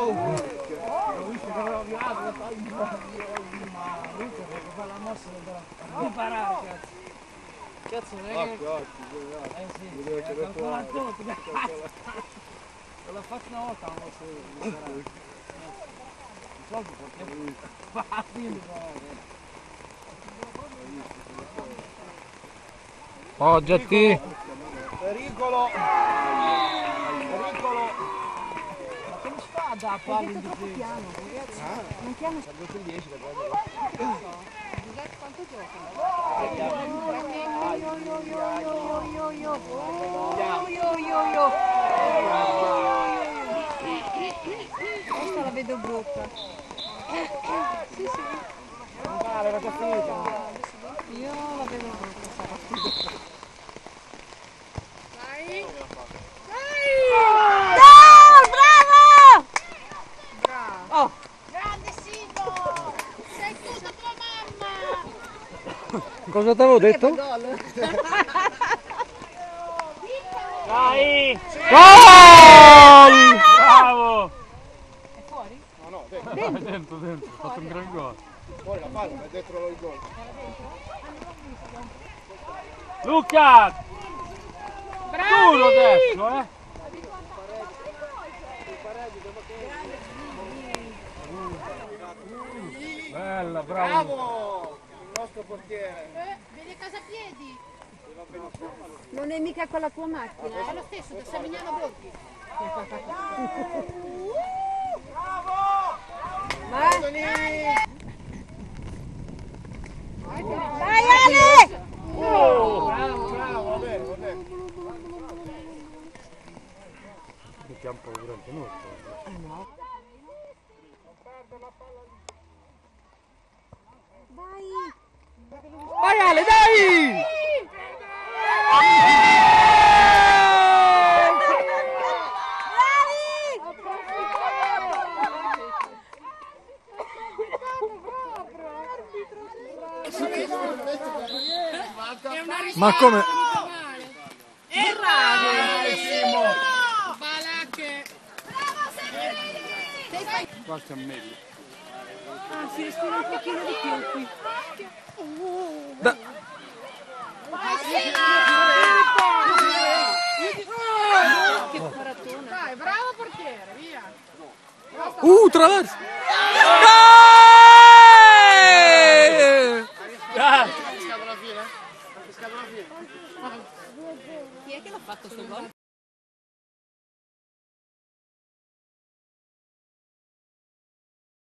Ho visto che avevo avviato, ma Luca perché fa la mossa non imparare, cazzo. Cazzo, non è che... sì, calcola tutto, cazzo. L'ho fatto una volta la mossa di imparare. Non so perché... Va, dimmi, Poggiati! Pericolo! Pericolo! Ma come si fa a dare palla in difesa? Non chiamo Sarebbe il 10 da prendere. Giuseppe quanto gioca? Questa la vedo brutta. Sì, sì. Non vale, era finita. Io la vedo brutta questa partita. Dai! Dai! No, bravo! Bravo! Oh! Grande Simo! Sei tutta tua mamma! Cosa ti avevo detto? Dai! Gol! Bravo! È fuori? No, no, dentro. Dentro, dentro, ho fatto un gran gol. Fuori la palla, ma è dentro il gol. Luca! Duro adesso, Bella, bravo! Bravo! Il nostro portiere. Vedi Casapiedi? Non è mica con la tua macchina, è lo stesso, da Savignano Borghi. Bravo! Vai! Dai Ale! Bravo, bravo, va bene, va bene. Mettiamo paura anche noi. Vai! Vai Ale, dai! Ma come? Qualche meglio. Ah, si respira un pochino di più qui. Che maratona. Dai, bravo portiere, via. Traverso! Chi è che l'ha fatto sto gol?